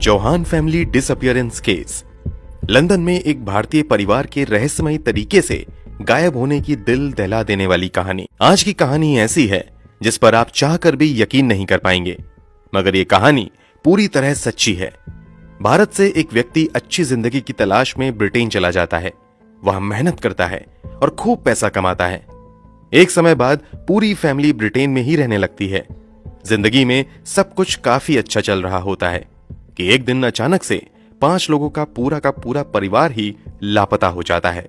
Chauhan family disappearance case. London में एक भारतीय परिवार के रहस्यमयी तरीके से गायब होने की दिल दहला देने वाली कहानी। आज की कहानी ऐसी है जिस पर आप चाहकर भी यकीन नहीं कर पाएंगे, मगर ये कहानी पूरी तरह सच्ची है। भारत से एक व्यक्ति अच्छी जिंदगी की तलाश में ब्रिटेन चला जाता है। वह मेहनत करता है और खूब पैसा कमाता है। एक समय बाद पूरी फैमिली ब्रिटेन में ही रहने लगती है। जिंदगी में सब कुछ काफी अच्छा चल रहा होता है कि एक दिन अचानक से 5 लोगों का पूरा परिवार ही लापता हो जाता है।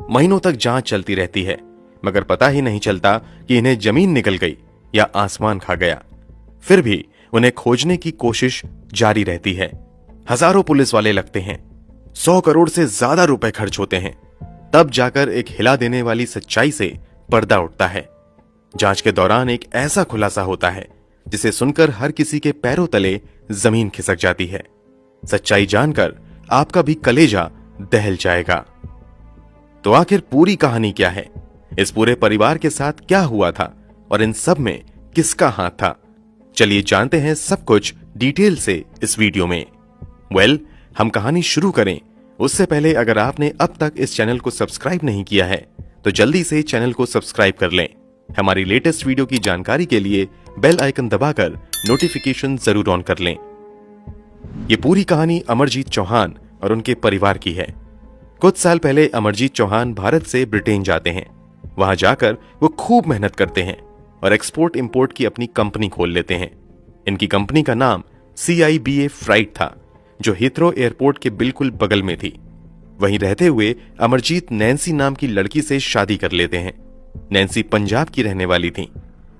महीनों तक जांच चलती रहती है, मगर पता ही नहीं चलता कि इन्हें जमीन निकल गई या आसमान खा गया। फिर भी उन्हें खोजने की कोशिश जारी रहती है। हजारों पुलिस वाले लगते हैं, 100 करोड़ से ज्यादा रुपए खर्च होते हैं। तब जाकर एक हिला देने वाली सच्चाई से पर्दा उठता है। जांच के दौरान एक ऐसा खुलासा होता है जिसे सुनकर हर किसी के पैरों तले जमीन खिसक जाती है। सच्चाई जानकर आपका भी कलेजा दहल जाएगा। तो आखिर पूरी कहानी क्या है? इस पूरे परिवार के साथ क्या हुआ था और इन सब में किसका हाथ था? चलिए जानते हैं सब कुछ डिटेल से इस वीडियो में। हम कहानी शुरू करें उससे पहले अगर आपने अब तक इस चैनल को सब्सक्राइब नहीं किया है तो जल्दी से चैनल को सब्सक्राइब कर लें। हमारी लेटेस्ट वीडियो की जानकारी के लिए बेल आइकन दबाकर नोटिफिकेशन जरूर ऑन कर लें। ये पूरी कहानी अमरजीत चौहान और उनके परिवार की है। कुछ साल पहले अमरजीत चौहान भारत से ब्रिटेन जाते हैं। वहां जाकर वो खूब मेहनत करते हैं और एक्सपोर्ट इंपोर्ट की अपनी कंपनी खोल लेते हैं। इनकी कंपनी का नाम CIBA फ्राइट था, जो हीथ्रो एयरपोर्ट के बिल्कुल बगल में थी। वहीं रहते हुए अमरजीत नैन्सी नाम की लड़की से शादी कर लेते हैं। नैन्सी पंजाब की रहने वाली थी।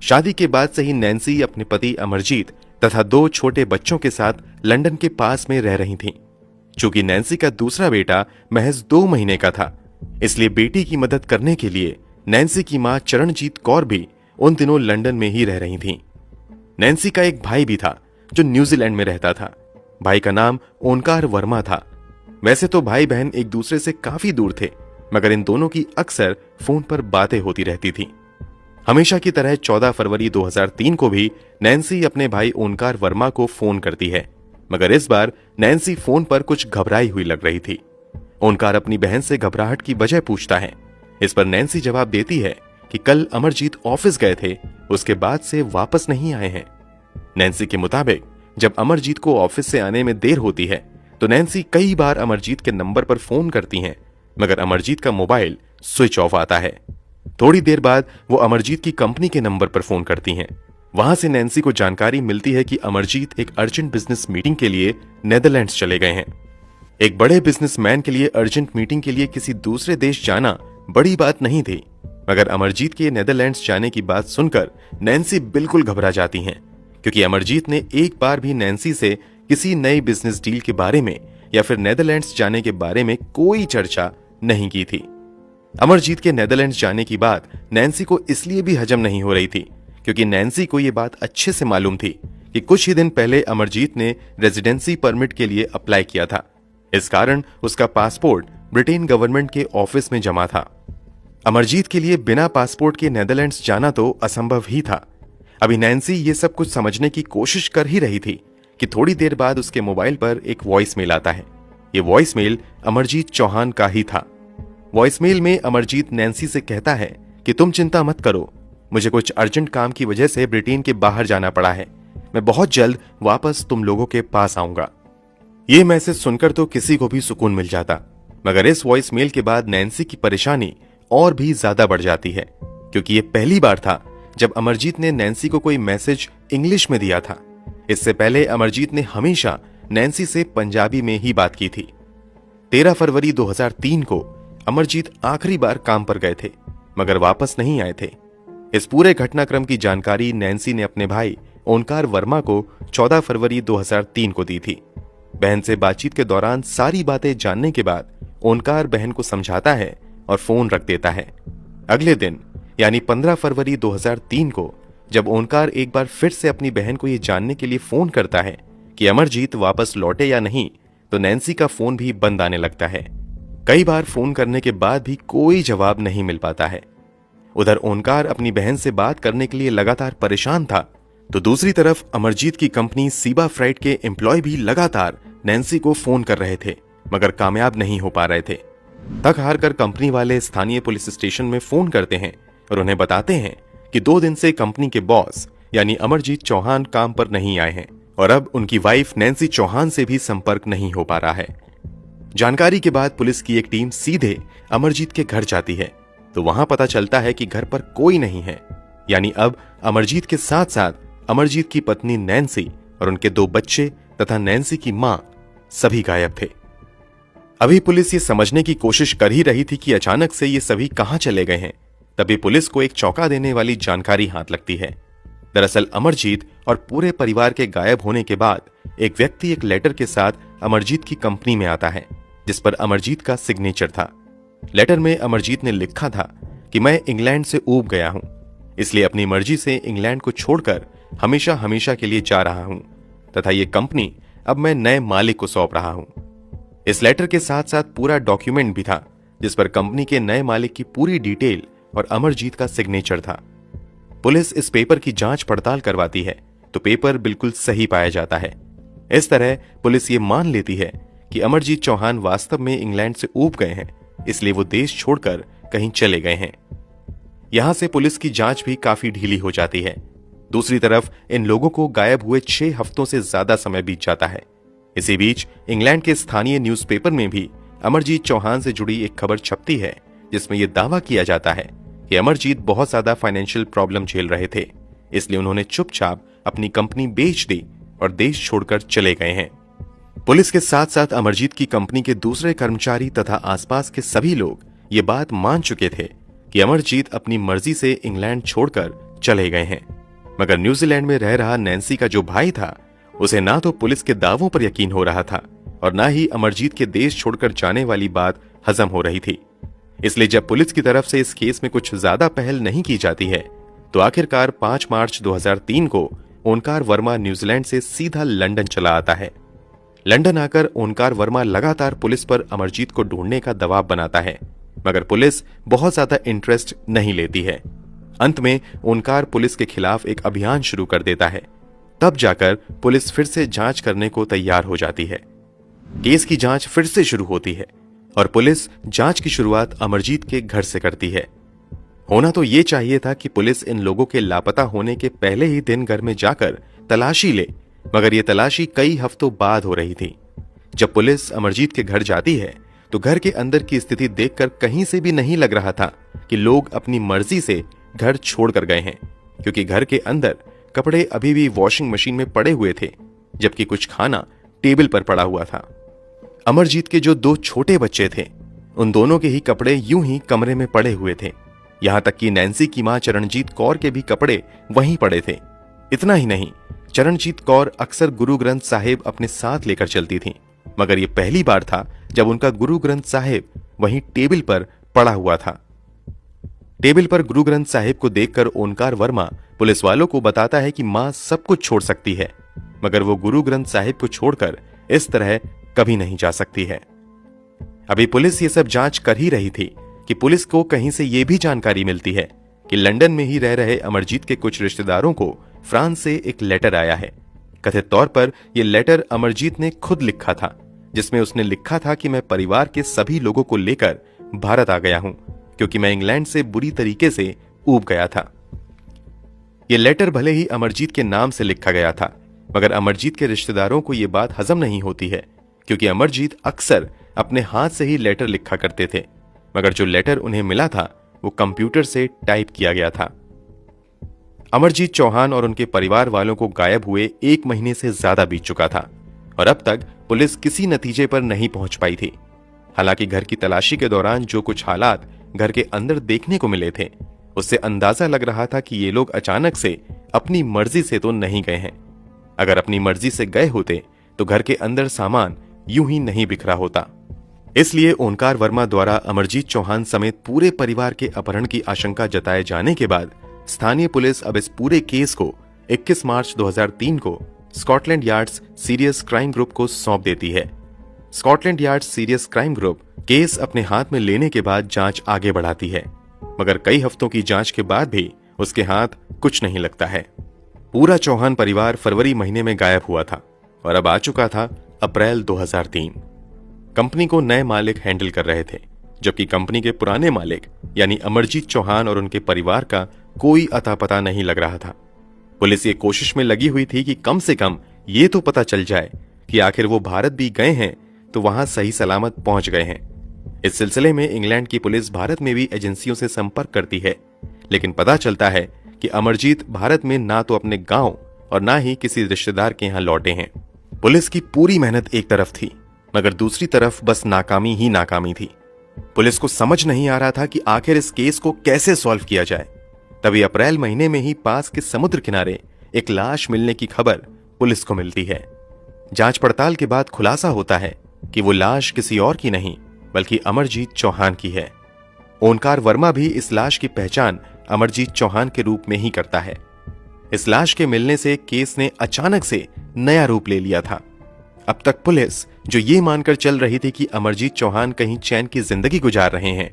शादी के बाद से ही नैन्सी अपने पति अमरजीत तथा 2 छोटे बच्चों के साथ लंदन के पास में रह रही थीं। चूंकि नैन्सी का दूसरा बेटा महज 2 महीने का था, इसलिए बेटी की मदद करने के लिए नैन्सी की मां चरणजीत कौर भी उन दिनों लंदन में ही रह रही थीं। नैन्सी का एक भाई भी था जो न्यूजीलैंड में रहता था। भाई का नाम ओंकार वर्मा था। वैसे तो भाई बहन एक दूसरे से काफी दूर थे, मगर इन दोनों की अक्सर फोन पर बातें होती रहती थी। हमेशा की तरह 14 फरवरी 2003 को भी नैन्सी अपने भाई ओंकार वर्मा को फोन करती है, मगर इस बार नैन्सी फोन पर कुछ घबराई हुई लग रही थी। ओंकार अपनी बहन से घबराहट की वजह पूछता है। इस पर नैन्सी जवाब देती है कि कल अमरजीत ऑफिस गए थे, उसके बाद से वापस नहीं आए हैं। नैन्सी के मुताबिक जब अमरजीत को ऑफिस से आने में देर होती है तो नैन्सी कई बार अमरजीत के नंबर पर फोन करती हैं, मगर अमरजीत का मोबाइल स्विच ऑफ आता है। थोड़ी देर बाद वो अमरजीत की कंपनी के नंबर पर फोन करती हैं। वहां से नैन्सी को जानकारी मिलती है कि अमरजीत एक अर्जेंट बिजनेस मीटिंग के लिए नेदरलैंड्स चले गए हैं। एक बड़े बिजनेसमैन के लिए अर्जेंट मीटिंग के लिए किसी दूसरे देश जाना बड़ी बात नहीं थी, मगर अमरजीत के नेदरलैंड्स जाने की बात सुनकर नैन्सी बिल्कुल घबरा जाती हैं, क्योंकि अमरजीत ने एक बार भी नैन्सी से किसी नई बिजनेस डील के बारे में या फिर नेदरलैंड्स जाने के बारे में कोई चर्चा नहीं की थी। अमरजीत के नेदरलैंड्स जाने की बात नैन्सी को इसलिए भी हजम नहीं हो रही थी क्योंकि नैन्सी को यह बात अच्छे से मालूम थी कि कुछ ही दिन पहले अमरजीत ने रेजिडेंसी परमिट के लिए अप्लाई किया था। इस कारण उसका पासपोर्ट ब्रिटेन गवर्नमेंट के ऑफिस में जमा था। अमरजीत के लिए बिना पासपोर्ट के नेदरलैंड्स जाना तो असंभव ही था। अभी नैन्सी ये सब कुछ समझने की कोशिश कर ही रही थी कि थोड़ी देर बाद उसके मोबाइल पर एक वॉइस मेल आता है। ये वॉइस मेल अमरजीत चौहान का ही था। वॉइस मेल में अमरजीत नैन्सी से कहता है कि तुम चिंता मत करो, मुझे कुछ अर्जेंट काम की वजह से ब्रिटेन के बाहर जाना पड़ा है। मैं बहुत जल्द वापस तुम लोगों के पास आऊंगा। ये मैसेज सुनकर तो किसी को भी सुकून मिल जाता, मगर इस वॉइस मेल के बाद नैन्सी की परेशानी और भी ज्यादा बढ़ जाती है, क्योंकि ये पहली बार था जब अमरजीत ने नैन्सी को कोई मैसेज इंग्लिश में दिया था। इससे पहले अमरजीत ने हमेशा नैन्सी से पंजाबी में ही बात की थी। 13 फरवरी 2003 को अमरजीत आखिरी बार काम पर गए थे, मगर वापस नहीं आए थे। इस पूरे घटनाक्रम की जानकारी नैन्सी ने अपने भाई ओंकार वर्मा को 14 फरवरी 2003 को दी थी। बहन से बातचीत के दौरान सारी बातें जानने के बाद ओंकार बहन को समझाता है और फोन रख देता है। अगले दिन यानी 15 फरवरी 2003 को जब ओंकार एक बार फिर से अपनी बहन को यह जानने के लिए फोन करता है कि अमरजीत वापस लौटे या नहीं, तो नैन्सी का फोन भी बंद आने लगता है। कई बार फोन करने के बाद भी कोई जवाब नहीं मिल पाता है। उधर ओंकार अपनी बहन से बात करने के लिए लगातार परेशान था, तो दूसरी तरफ अमरजीत की कंपनी सीबा फ्राइट के एम्प्लॉय भी लगातार नैन्सी को फोन कर रहे थे, मगर कामयाब नहीं हो पा रहे थे। थक हार कर कंपनी वाले स्थानीय पुलिस स्टेशन में फोन करते हैं और उन्हें बताते हैं कि 2 दिन से कंपनी के बॉस यानी अमरजीत चौहान काम पर नहीं आए हैं और अब उनकी वाइफ नैन्सी चौहान से भी संपर्क नहीं हो पा रहा है। जानकारी के बाद पुलिस की एक टीम सीधे अमरजीत के घर जाती है, तो वहां पता चलता है कि घर पर कोई नहीं है, यानी अब अमरजीत के साथ साथ अमरजीत की पत्नी नैन्सी और उनके 2 बच्चे तथा नैन्सी की मां सभी गायब थे। अभी पुलिस ये समझने की कोशिश कर ही रही थी कि अचानक से ये सभी कहां चले गए हैं। तभी पुलिस को एक चौंका देने वाली जानकारी हाथ लगती है। दरअसल अमरजीत और पूरे परिवार के गायब होने के बाद एक व्यक्ति एक लेटर के साथ अमरजीत की कंपनी में आता है, जिस पर अमरजीत का सिग्नेचर था। लेटर में अमरजीत ने लिखा था कि मैं इंग्लैंड से ऊब गया हूं, इसलिए अपनी मर्जी से इंग्लैंड को छोड़कर हमेशा हमेशा के लिए जा रहा हूं तथा ये कंपनी अब मैं नए मालिक को सौंप रहा हूं। इस लेटर के साथ साथ पूरा डॉक्यूमेंट भी था, जिस पर कंपनी के नए मालिक की पूरी डिटेल और अमरजीत का सिग्नेचर था। पुलिस इस पेपर की जांच पड़ताल करवाती है तो पेपर बिल्कुल सही पाया जाता है। इस तरह पुलिस ये मान लेती है कि अमरजीत चौहान वास्तव में इंग्लैंड से ऊब गए हैं, इसलिए वो देश छोड़कर कहीं चले गए हैं। यहां से पुलिस की जांच भी काफी ढीली हो जाती है। दूसरी तरफ इन लोगों को गायब हुए 6 हफ्तों से ज्यादा समय बीत जाता है। इसी बीच इंग्लैंड के स्थानीय न्यूज़पेपर में भी अमरजीत चौहान से जुड़ी एक खबर छपती है, जिसमें यह दावा किया जाता है कि अमरजीत बहुत ज्यादा फाइनेंशियल प्रॉब्लम झेल रहे थे, इसलिए उन्होंने चुपचाप अपनी कंपनी बेच दी और देश छोड़कर चले गए हैं। पुलिस के साथ साथ अमरजीत की कंपनी के दूसरे कर्मचारी तथा आसपास के सभी लोग ये बात मान चुके थे कि अमरजीत अपनी मर्जी से इंग्लैंड छोड़कर चले गए हैं। मगर न्यूजीलैंड में रह रहा नैन्सी का जो भाई था, उसे ना तो पुलिस के दावों पर यकीन हो रहा था और ना ही अमरजीत के देश छोड़कर जाने वाली बात हजम हो रही थी। इसलिए जब पुलिस की तरफ से इस केस में कुछ ज्यादा पहल नहीं की जाती है, तो आखिरकार 5 मार्च 2003 को ओंकार वर्मा न्यूजीलैंड से सीधा लंदन चला आता है। लंदन आकर ओंकार वर्मा लगातार पुलिस पर अमरजीत को ढूंढने का दबाव बनाता है, मगर पुलिस बहुत ज्यादा इंटरेस्ट नहीं लेती है। अंत में ओंकार पुलिस के खिलाफ एक अभियान शुरू कर देता है। तब जाकर पुलिस फिर से जांच करने को तैयार हो जाती है। केस की जांच फिर से शुरू होती है और पुलिस जांच की शुरुआत अमरजीत के घर से करती है। होना तो ये चाहिए था कि पुलिस इन लोगों के लापता होने के पहले ही दिन घर में जाकर तलाशी ले, मगर यह तलाशी कई हफ्तों बाद हो रही थी। जब पुलिस अमरजीत के घर जाती है तो घर के अंदर की स्थिति देखकर कहीं से भी नहीं लग रहा था कि लोग अपनी मर्जी से घर छोड़कर गए हैं, क्योंकि घर के अंदर कपड़े अभी भी वॉशिंग मशीन में पड़े हुए थे, जबकि कुछ खाना टेबल पर पड़ा हुआ था। अमरजीत के जो 2 छोटे बच्चे थे, उन दोनों के ही कपड़े यूं ही कमरे में पड़े हुए थे। यहां तक कि नैन्सी की मां चरणजीत कौर के भी कपड़े वहीं पड़े थे। इतना ही नहीं, चरणजीत कौर अक्सर गुरु ग्रंथ साहिब अपने साथ लेकर चलती थीं, मगर यह पहली बार था जब उनका गुरु ग्रंथ साहिब वहीं टेबल पर पड़ा हुआ था। टेबल पर गुरु ग्रंथ साहिब को देखकर ओंकार वर्मा पुलिस वालों को बताता है कि मां सब कुछ छोड़ सकती है, मगर वो गुरु ग्रंथ साहिब को छोड़कर इस तरह कभी नहीं जा सकती है। अभी पुलिस ये सब जांच कर ही रही थी कि पुलिस को कहीं से ये भी जानकारी मिलती है कि लंदन में ही रह रहे अमरजीत के कुछ रिश्तेदारों को फ्रांस से एक लेटर आया है। कथित तौर पर यह लेटर अमरजीत ने खुद लिखा था, जिसमें उसने लिखा था कि मैं परिवार के सभी लोगों को लेकर भारत आ गया हूं, क्योंकि मैं इंग्लैंड से बुरी तरीके से ऊब गया था। यह लेटर भले ही अमरजीत के नाम से लिखा गया था, मगर अमरजीत के रिश्तेदारों को यह बात हजम नहीं होती है, क्योंकि अमरजीत अक्सर अपने हाथ से ही लेटर लिखा करते थे, मगर जो लेटर उन्हें मिला था वो कंप्यूटर से टाइप किया गया था। अमरजीत चौहान और उनके परिवार वालों को गायब हुए 1 महीने से ज्यादा बीत चुका था और अब तक पुलिस किसी नतीजे पर नहीं पहुंच पाई थी। हालांकि घर की तलाशी के दौरान जो कुछ हालात घर के अंदर देखने को मिले थे, उससे अंदाजा लग रहा था कि ये लोग अचानक से अपनी मर्जी से तो नहीं गए हैं। अगर अपनी मर्जी से गए होते तो घर के अंदर सामान यूं ही नहीं बिखरा होता। इसलिए ओंकार वर्मा द्वारा अमरजीत चौहान समेत पूरे परिवार के अपहरण की आशंका जताए जाने के बाद स्थानीय पुलिस अब इस पूरे केस को 21 मार्च 2003 को Scotland yards serious crime group को सौंप देती है। Scotland yards serious crime group case अपने हाथ में लेने के बाद जांच आगे बढ़ाती है, मगर कई हफ्तों की जांच के बाद भी उसके हाथ कुछ नहीं लगता है। पूरा चौहान परिवार फरवरी महीने में गायब हुआ था और अब आ चुका था अप्रैल 2003। कंपनी को नए मालिक हैंडल कर रहे थे, जबकि कंपनी के पुराने मालिक यानी अमरजीत चौहान और उनके परिवार का कोई अता पता नहीं लग रहा था। पुलिस ये कोशिश में लगी हुई थी कि कम से कम ये तो पता चल जाए कि आखिर वो भारत भी गए हैं तो वहां सही सलामत पहुंच गए हैं। इस सिलसिले में इंग्लैंड की पुलिस भारत में भी एजेंसियों से संपर्क करती है, लेकिन पता चलता है कि अमरजीत भारत में ना तो अपने गांव और ना ही किसी रिश्तेदार के यहां लौटे हैं। पुलिस की पूरी मेहनत एक तरफ थी, मगर दूसरी तरफ बस नाकामी ही नाकामी थी। पुलिस को समझ नहीं आ रहा था कि आखिर इस केस को कैसे सॉल्व किया जाए। तभी अप्रैल महीने में ही पास के समुद्र किनारे एक लाश मिलने की खबर पुलिस को मिलती है। जांच पड़ताल के बाद खुलासा होता है कि वो लाश किसी और की नहीं बल्कि अमरजीत चौहान की है। ओंकार वर्मा भी इस लाश की पहचान अमरजीत चौहान के रूप में ही करता है। इस लाश के मिलने से केस ने अचानक से नया रूप ले लिया था। अब तक पुलिस जो ये मानकर चल रही थी कि अमरजीत चौहान कहीं चैन की जिंदगी गुजार रहे हैं,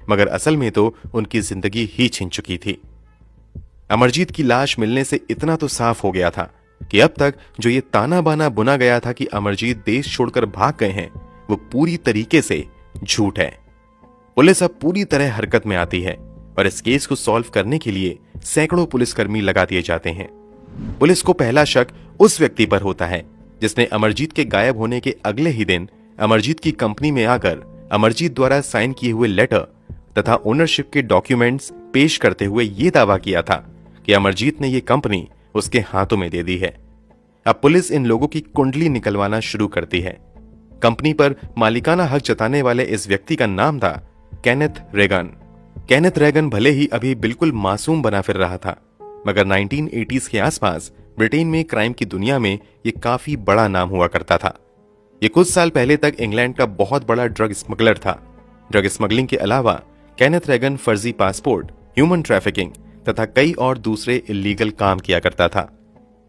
मगर असल में तो उनकी जिंदगी ही छिन चुकी थी। अमरजीत की लाश मिलने से इतना तो साफ हो गया था कि अब तक जो ये ताना बाना बुना गया था कि अमरजीत देश छोड़कर भाग गए हैं, वो पूरी तरीके से झूठ है। पुलिस अब पूरी तरह हरकत में आती है और इस केस को सॉल्व करने के लिए सैकड़ों पुलिसकर्मी लगा दिए जाते हैं। पुलिस को पहला शक उस व्यक्ति पर होता है जिसने अमरजीत के गायब होने के अगले ही दिन अमरजीत की कंपनी में आकर अमरजीत द्वारा साइन किए हुए लेटर तथा ओनरशिप के डॉक्यूमेंट्स पेश करते हुए यह दावा किया था कि अमरजीत ने यह कंपनी उसके हाथों में दे दी है। अब पुलिस इन लोगों की कुंडली निकलवाना शुरू करती है। कंपनी पर मालिकाना हक जताने वाले इस व्यक्ति का नाम था केनेथ रेगन। केनेथ रेगन भले ही अभी बिल्कुल मासूम बना फिर रहा था, मगर 1980s के आसपास ब्रिटेन में क्राइम की दुनिया में ये काफी बड़ा नाम हुआ करता था। ये कुछ साल पहले तक इंग्लैंड का बहुत बड़ा ड्रग स्मगलर था। ड्रग स्मगलिंग के अलावा केनेथ रेगन फर्जी पासपोर्ट, ह्यूमन ट्रैफिकिंग तथा कई और दूसरे इलीगल काम किया करता था।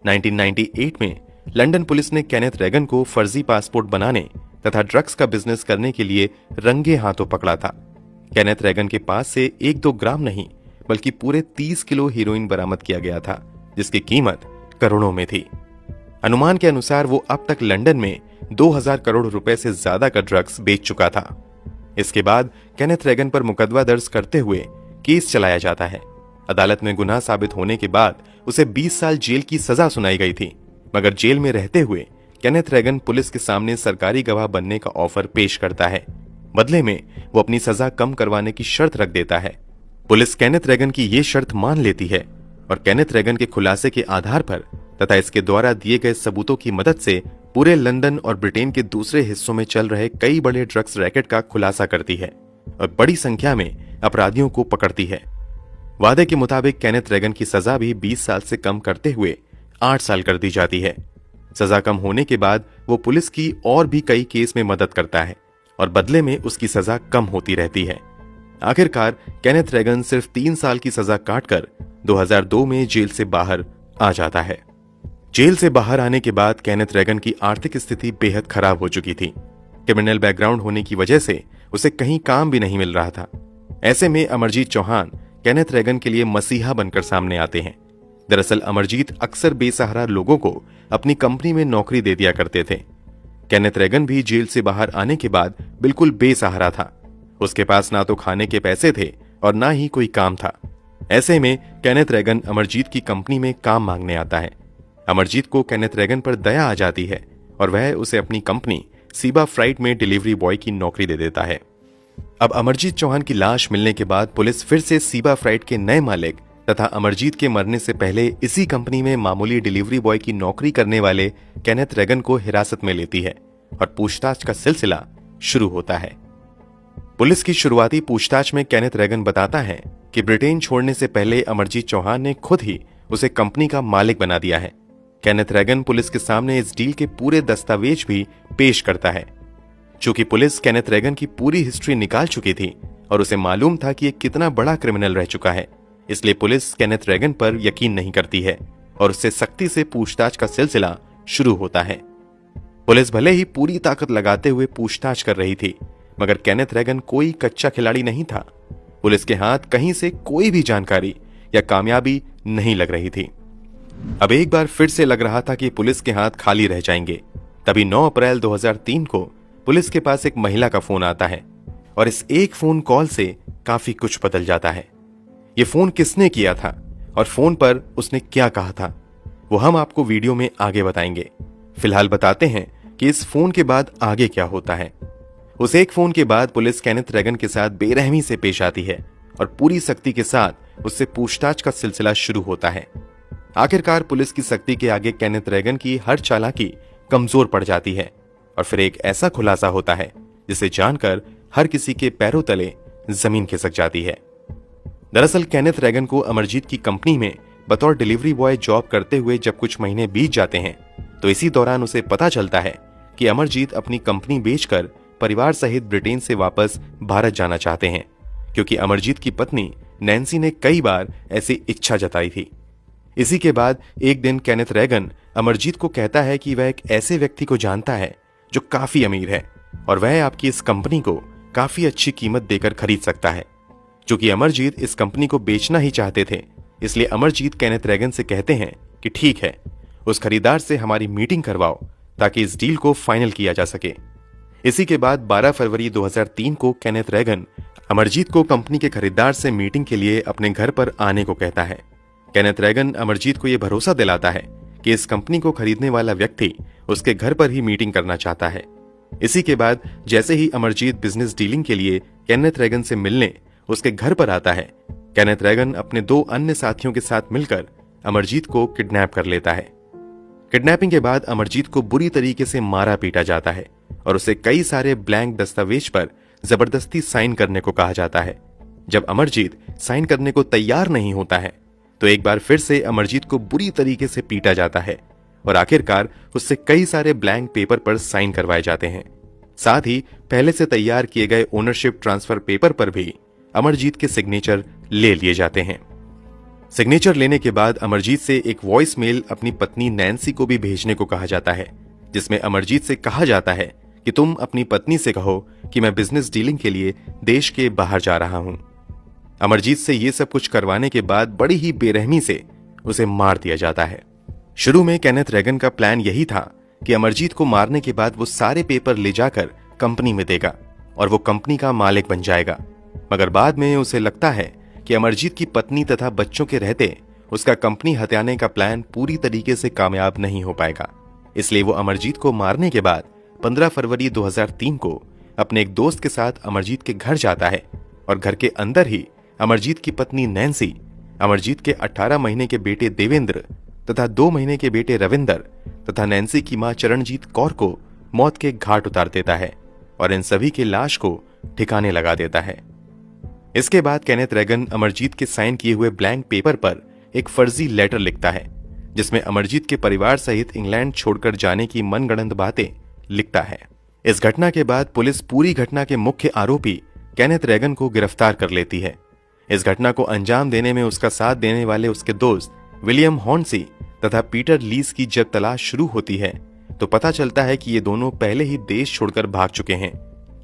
1998 में लंदन पुलिस ने केनेथ रेगन को फर्जी पासपोर्ट बनाने तथा ड्रग्स का बिजनेस करने के लिए रंगे हाथों पकड़ा था। केनेथ रेगन के पास से 1-2 ग्राम नहीं बल्कि पूरे 30 किलो हीरोइन बरामद किया गया था, जिसकी कीमत करोड़ों में थी। अनुमान के अनुसार वो अब तक लंदन में 2000 करोड़ रुपए से ज्यादा का ड्रग्स बेच चुका था। इसके बाद केनेथ रेगन पर मुकदमा दर्ज करते हुए केस चलाया जाता है। अदालत में गुनाह साबित होने के बाद उसे 20 साल जेल की सजा सुनाई गई थी, मगर जेल में रहते हुए केनेथ रेगन पुलिस के सामने सरकारी गवाह बनने का ऑफर पेश करता है। बदले में वो अपनी सजा कम करवाने की शर्त रख देता है। पुलिस केनेथ रेगन की ये शर्त मान लेती है और केनेथ रेगन के खुलासे के आधार पर तथा इसके द्वारा दिए गए सबूतों की मदद से पूरे लंदन और ब्रिटेन के दूसरे हिस्सों में चल रहे कई बड़े ड्रग्स रैकेट का खुलासा करती है और बड़ी संख्या में अपराधियों को पकड़ती है। वादे के मुताबिक केनेथ रेगन की सजा भी 20 साल से कम करते हुए 8 साल कर दी जाती है। सजा कम होने के बाद वो पुलिस की और भी कई केस में मदद करता है और बदले में उसकी सजा कम होती रहती है। आखिरकार केनेथ रेगन सिर्फ 3 साल की सजा काटकर 2002 में जेल से बाहर आ जाता है। जेल से बाहर आने के बाद केनेथ रेगन की आर्थिक स्थिति बेहद खराब हो चुकी थी। क्रिमिनल बैकग्राउंड होने की वजह से उसे कहीं काम भी नहीं मिल रहा था। ऐसे में अमरजीत चौहान केनेथ रेगन के लिए मसीहा बनकर सामने आते हैं। दरअसल अमरजीत अक्सर बेसहारा लोगों को अपनी कंपनी में नौकरी दे दिया करते थे। केनेथ रेगन भी जेल से बाहर आने के बाद बिल्कुल बेसहारा था। उसके पास ना तो खाने के पैसे थे और ना ही कोई काम था। ऐसे में केनेथ रेगन अमरजीत की कंपनी में काम मांगने आता है। अमरजीत को केनेथ रेगन पर दया आ जाती है और वह उसे अपनी कंपनी सीबा फ्राइट में डिलीवरी बॉय की नौकरी दे देता है। अब अमरजीत चौहान की लाश मिलने के बाद पुलिस फिर से सीबा फ्राइट के नए मालिक तथा अमरजीत के मरने से पहले इसी कंपनी में मामूली डिलीवरी बॉय की नौकरी करने वाले केनेथ रेगन को हिरासत में लेती है और पूछताछ का सिलसिला शुरू होता है। पुलिस की शुरुआती पूछताछ में केनेथ रेगन बताता है कि ब्रिटेन छोड़ने से पहले अमरजीत चौहान ने खुद ही उसे कंपनी का मालिक बना दिया है। केनेथ रेगन पुलिस के सामने इस डील के पूरे दस्तावेज भी पेश करता है। चूंकि पुलिस केनेथ रेगन की पूरी हिस्ट्री निकाल चुकी थी और उसे मालूम था कि ये कितना बड़ा क्रिमिनल रह चुका है, इसलिए पुलिस केनेथ रेगन पर यकीन नहीं करती है और उससे सख्ती से पूछताछ का सिलसिला शुरू होता है। पुलिस भले ही पूरी ताकत लगाते हुए पूछताछ कर रही थी, मगर केनेथ रेगन कोई कच्चा खिलाड़ी नहीं था। पुलिस के हाथ कहीं से कोई भी जानकारी या कामयाबी नहीं लग रही थी। अब एक बार फिर से लग रहा था कि पुलिस के हाथ खाली रह जाएंगे। तभी 9 अप्रैल 2003 को पुलिस के पास एक महिला का फोन आता है और इस एक फोन कॉल से काफी कुछ बदल जाता है। ये फोन किसने किया था और फोन पर उसने क्या कहा था, वो हम आपको वीडियो में आगे बताएंगे। फिलहाल बताते हैं कि इस फोन के बाद आगे क्या होता है। उस एक फोन के बाद पुलिस केनेथ रेगन के साथ बेरहमी से पेश आती है और पूरी सख्ती के साथ उससे पूछताछ का सिलसिला शुरू होता है। आखिरकार पुलिस की सख्ती के आगे केनेथ रेगन की हर चालाकी कमजोर पड़ जाती है और फिर एक ऐसा खुलासा होता है जिसे जानकर हर किसी के पैरों तले जमीन खिसक जाती है। दरअसल केनेथ रेगन को अमरजीत की कंपनी में बतौर डिलीवरी बॉय जॉब करते हुए जब कुछ महीने बीत जाते हैं तो इसी दौरान उसे पता चलता है कि अमरजीत अपनी कंपनी बेचकर परिवार सहित ब्रिटेन से वापस भारत जाना चाहते हैं, क्योंकि अमरजीत की पत्नी नैन्सी ने कई बार ऐसी इच्छा जताई थी। इसी के बाद एक दिन केनेथ रेगन अमरजीत को कहता है कि वह एक ऐसे व्यक्ति को जानता है जो काफी अमीर है और वह आपकी इस कंपनी को काफी अच्छी कीमत देकर खरीद सकता है। चूंकि अमरजीत इस कंपनी को बेचना ही चाहते थे, इसलिए अमरजीत केनेथ रेगन से कहते हैं कि ठीक है, उस खरीदार से हमारी मीटिंग करवाओ ताकि इस डील को फाइनल किया जा सके। इसी के बाद 12 फरवरी 2003 को केनेथ रेगन अमरजीत को कंपनी के खरीदार से मीटिंग के लिए अपने घर पर आने को कहता है। केनेथ रेगन अमरजीत को यह भरोसा दिलाता है कि इस कंपनी को खरीदने वाला व्यक्ति उसके घर पर ही मीटिंग करना चाहता है। इसी के बाद जैसे ही अमरजीत बिजनेस डीलिंग के लिए केनेथ रेगन से मिलने उसके घर पर आता है, केनेथ रेगन अपने 2 अन्य साथियों के साथ मिलकर अमरजीत को किडनैप कर लेता है। किडनैपिंग के बाद अमरजीत को बुरी तरीके से मारा पीटा जाता है और उसे कई सारे ब्लैंक दस्तावेज पर जबरदस्ती साइन करने को कहा जाता है। जब अमरजीत साइन करने को तैयार नहीं होता है तो एक बार फिर से अमरजीत को बुरी तरीके से पीटा जाता है और आखिरकार उससे कई सारे ब्लैंक पेपर पर साइन करवाए जाते हैं। साथ ही पहले से तैयार किए गए ओनरशिप ट्रांसफर पेपर पर भी अमरजीत के सिग्नेचर ले लिए जाते हैं। सिग्नेचर लेने के बाद अमरजीत से एक वॉइस मेल अपनी पत्नी नैन्सी को भी भेजने को कहा जाता है, जिसमें अमरजीत से कहा जाता है कि तुम अपनी पत्नी से कहो कि मैं बिजनेस डीलिंग के लिए देश के बाहर जा रहा हूं। अमरजीत से ये सब कुछ करवाने के बाद बड़ी ही बेरहमी से उसे मार दिया जाता है। शुरू में केनेथ रेगन का प्लान यही था कि अमरजीत को मारने के बाद वो सारे पेपर ले जाकर कंपनी में देगा और वो कंपनी का मालिक बन जाएगा, मगर बाद में उसे लगता है कि अमरजीत की पत्नी तथा बच्चों के रहते उसका कंपनी हथियाने का प्लान पूरी तरीके से कामयाब नहीं हो पाएगा। इसलिए वो अमरजीत को मारने के बाद 15 फरवरी 2003 को अपने एक दोस्त के साथ अमरजीत के घर जाता है और घर के अंदर ही अमरजीत की पत्नी नैन्सी, अमरजीत के 18 महीने के बेटे देवेंद्र तथा 2 महीने के बेटे रविंदर तथा नैन्सी की मां चरणजीत कौर को मौत के घाट उतार देता है और इन सभी की लाश को ठिकाने लगा देता है। इसके बाद केनेथ रेगन अमरजीत के साइन किए हुए ब्लैंक पेपर पर एक फर्जी लेटर लिखता है, जिसमें अमरजीत के परिवार सहित इंग्लैंड छोड़कर जाने की मनगढ़ंत बातें लिखता है। इस घटना के बाद पुलिस पूरी घटना के मुख्य आरोपी केनेथ रेगन को गिरफ्तार कर लेती है। इस घटना को अंजाम देने में उसका साथ देने वाले उसके दोस्त विलियम हॉर्नसी तथा पीटर लीस की जब तलाश शुरू होती है तो पता चलता है कि ये दोनों पहले ही देश छोड़कर भाग चुके हैं।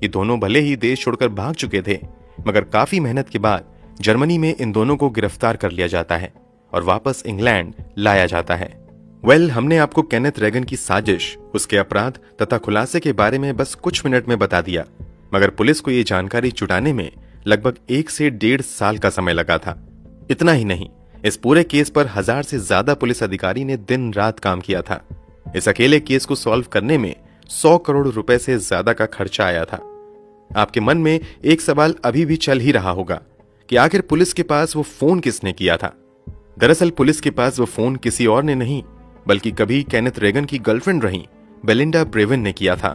ये दोनों भले ही देश छोड़कर भाग चुके थे, मगर काफी मेहनत के बाद जर्मनी में इन दोनों को गिरफ्तार कर लिया जाता है और वापस इंग्लैंड लाया जाता है। हमने आपको केनेथ रेगन की साजिश, उसके अपराध तथा खुलासे के बारे में बस कुछ मिनट में बता दिया, मगर पुलिस को ये जानकारी जुटाने में लगभग 1 से 1.5 साल का समय लगा था। इतना ही नहीं, इस पूरे केस पर 1000 से ज्यादा पुलिस अधिकारी ने दिन रात काम किया था। इस अकेले केस को सॉल्व करने में 100 करोड़ रुपए से ज्यादा का खर्चा आया था। आपके मन में एक सवाल अभी भी चल ही रहा होगा कि आखिर पुलिस के पास वो फोन किसने किया था। दरअसल पुलिस के पास वो फोन किसी और ने नहीं, बल्कि कभी केनेथ रेगन की गर्लफ्रेंड रही बेलिंडा ब्रेवन ने किया था।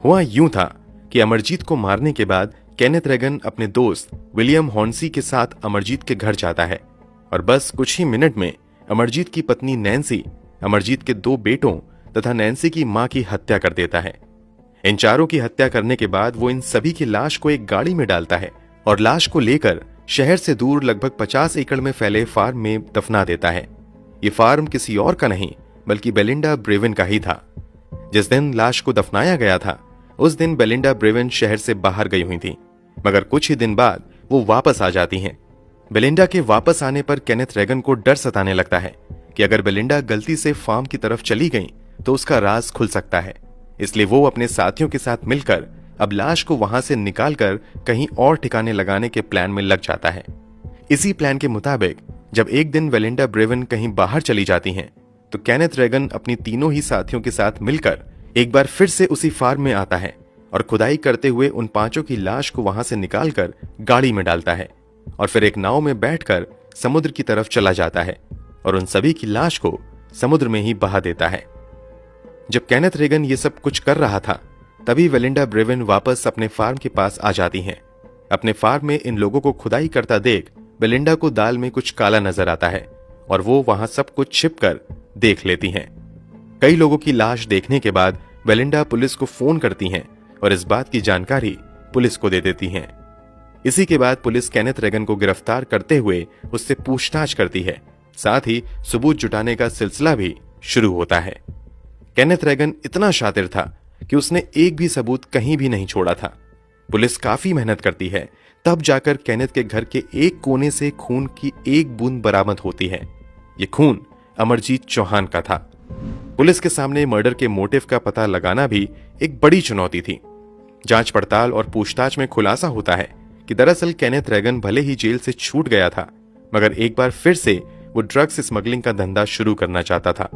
हुआ यूं था कि अमरजीत को मारने के बाद केनेथ रेगन अपने दोस्त विलियम हॉर्नसी के साथ अमरजीत के घर जाता है और बस कुछ ही मिनट में अमरजीत की पत्नी नैन्सी, अमरजीत के 2 बेटों तथा नैन्सी की मां की हत्या कर देता है। इन चारों की हत्या करने के बाद वो इन सभी की लाश को एक गाड़ी में डालता है और लाश को लेकर शहर से दूर लगभग 50 एकड़ में फैले फार्म में दफना देता है। ये फार्म किसी और का नहीं बल्कि बेलिंडा ब्रेवन का ही था। जिस दिन लाश को दफनाया गया था उस दिन बेलिंडा ब्रेवन शहर से बाहर गई हुई थी, मगर कुछ ही दिन बाद वो वापस आ जाती हैं। बेलिंडा के वापस आने पर केनेथ रेगन को डर सताने लगता है कि अगर बेलिंडा गलती से फार्म की तरफ चली गई तो उसका राज खुल सकता है। इसलिए वो अपने साथियों के साथ मिलकर अब लाश को वहां से निकालकर कहीं और ठिकाने लगाने के प्लान में लग जाता है। इसी प्लान के मुताबिक जब एक दिन बेलिंडा ब्रेवन कहीं बाहर चली जाती हैं, तो केनेथ रेगन अपनी तीनों ही साथियों के साथ मिलकर एक बार फिर से उसी फार्म में आता है और खुदाई करते हुए उन पांचों की लाश को वहां से निकालकर गाड़ी में डालता है और फिर एक नाव में बैठकर समुद्र की तरफ चला जाता है और उन सभी की लाश को समुद्र में ही बहा देता है। जब केनेथ रेगन ये सब कुछ कर रहा था, तभी बेलिंडा ब्रेवन वापस अपने फार्म के पास आ जाती हैं। अपने फार्म में इन लोगों को खुदाई करता देख बेलिंडा को दाल में कुछ काला नजर आता है और वो वहां सब कुछ छिपकर देख लेती हैं। कई लोगों की लाश देखने के बाद बेलिंडा पुलिस को फोन करती हैं और इस बात की जानकारी पुलिस को दे देती हैं। इसी के बाद पुलिस केनेथ रेगन को गिरफ्तार करते हुए उससे पूछताछ करती है। साथ ही सबूत जुटाने का सिलसिला भी शुरू होता है। केनेथ रेगन इतना शातिर था कि उसने एक भी सबूत कहीं भी नहीं छोड़ा था। पुलिस काफी मेहनत करती है, तब जाकर केनेथ के घर के एक कोने से खून की एक बूंद बरामद होती है। ये खून अमरजीत चौहान का था। पुलिस के सामने मर्डर के मोटिव का पता लगाना भी एक बड़ी चुनौती थी। जांच पड़ताल और पूछताछ में खुलासा होता है कि दरअसल केनेथ रेगन भले ही जेल से छूट गया था, मगर एक बार फिर से वो ड्रग्स स्मगलिंग का धंधा शुरू करना चाहता था।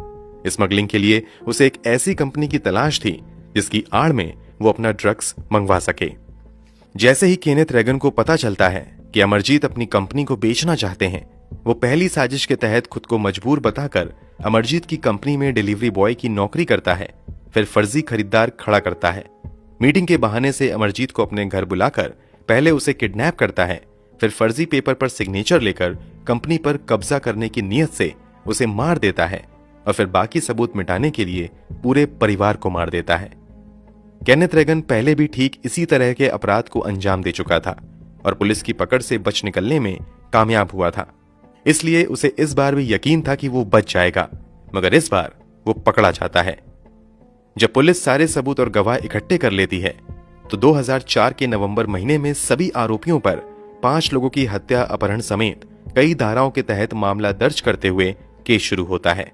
स्मगलिंग के लिए उसे एक ऐसी कंपनी की तलाश थी जिसकी आड़ में वो अपना ड्रग्स मंगवा सके। जैसे ही केनेथ रेगन को पता चलता है कि अमरजीत अपनी कंपनी को बेचना चाहते हैं, वो पहली साजिश के तहत खुद को मजबूर बताकर अमरजीत की कंपनी में डिलीवरी बॉय की नौकरी करता है। फिर फर्जी खरीदार खड़ा करता है। मीटिंग के बहाने से अमरजीत को अपने घर बुलाकर पहले उसे किडनैप करता है, फिर फर्जी पेपर पर सिग्नेचर लेकर कंपनी पर कब्जा करने की नीयत से उसे मार देता है और फिर बाकी सबूत मिटाने के लिए पूरे परिवार को मार देता है। केनेथ रेगन पहले भी ठीक इसी तरह के अपराध को अंजाम दे चुका था और पुलिस की पकड़ से बच निकलने में कामयाब हुआ था। इसलिए उसे इस बार भी यकीन था कि वो बच जाएगा, मगर इस बार वो पकड़ा जाता है। जब पुलिस सारे सबूत और गवाह इकट्ठे कर लेती है, तो 2004 के नवंबर महीने में सभी आरोपियों पर 5 लोगों की हत्या, अपहरण समेत कई धाराओं के तहत मामला दर्ज करते हुए केस शुरू होता है।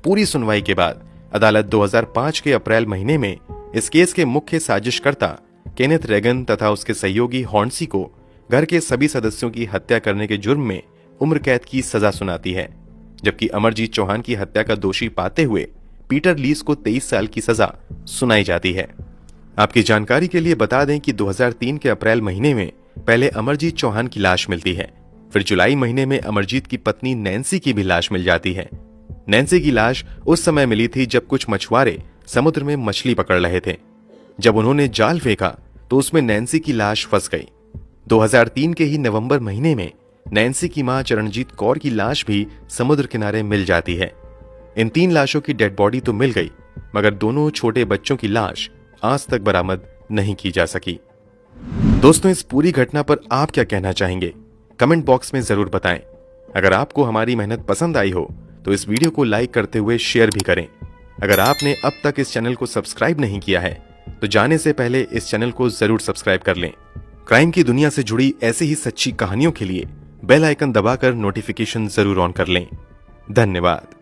पूरी सुनवाई के बाद अदालत 2005 के अप्रैल महीने में इस केस के मुख्य साजिशकर्ता केनेथ रेगन तथा उसके सहयोगी हॉर्नसी को घर के सभी सदस्यों की हत्या करने के जुर्म में उम्र कैद की सजा सुनाती है, जबकि अमरजीत चौहान की हत्या का दोषी पाते हुए पीटर लीस को 23 साल की सजा सुनाई जाती है। आपकी जानकारी के लिए बता दें कि 2003 के अप्रैल महीने में पहले अमरजीत चौहान की लाश मिलती है, फिर जुलाई महीने में अमरजीत की पत्नी नैन्सी की भी लाश मिल जाती है। नैन्सी की लाश उस समय मिली थी जब कुछ मछुआरे समुद्र में मछली पकड़ रहे थे। जब उन्होंने जाल फेंका तो उसमें नैन्सी की लाश फंस गई। 2003 के ही नवंबर महीने में नैन्सी की मां चरणजीत कौर की लाश भी समुद्र किनारे मिल जाती है। इन 3 लाशों की डेड बॉडी तो मिल गई, मगर दोनों छोटे बच्चों की लाश आज तक बरामद नहीं की जा सकी। दोस्तों, इस पूरी घटना पर आप क्या कहना चाहेंगे? कमेंट बॉक्स में जरूर बताएं। अगर आपको हमारी मेहनत पसंद आई हो तो इस वीडियो को लाइक करते हुए शेयर भी करें। अगर आपने अब तक इस चैनल को सब्सक्राइब नहीं किया है तो जाने से पहले इस चैनल को जरूर सब्सक्राइब कर लें। क्राइम की दुनिया से जुड़ी ऐसी ही सच्ची कहानियों के लिए बेल आइकन दबाकर नोटिफिकेशन जरूर ऑन कर लें। धन्यवाद।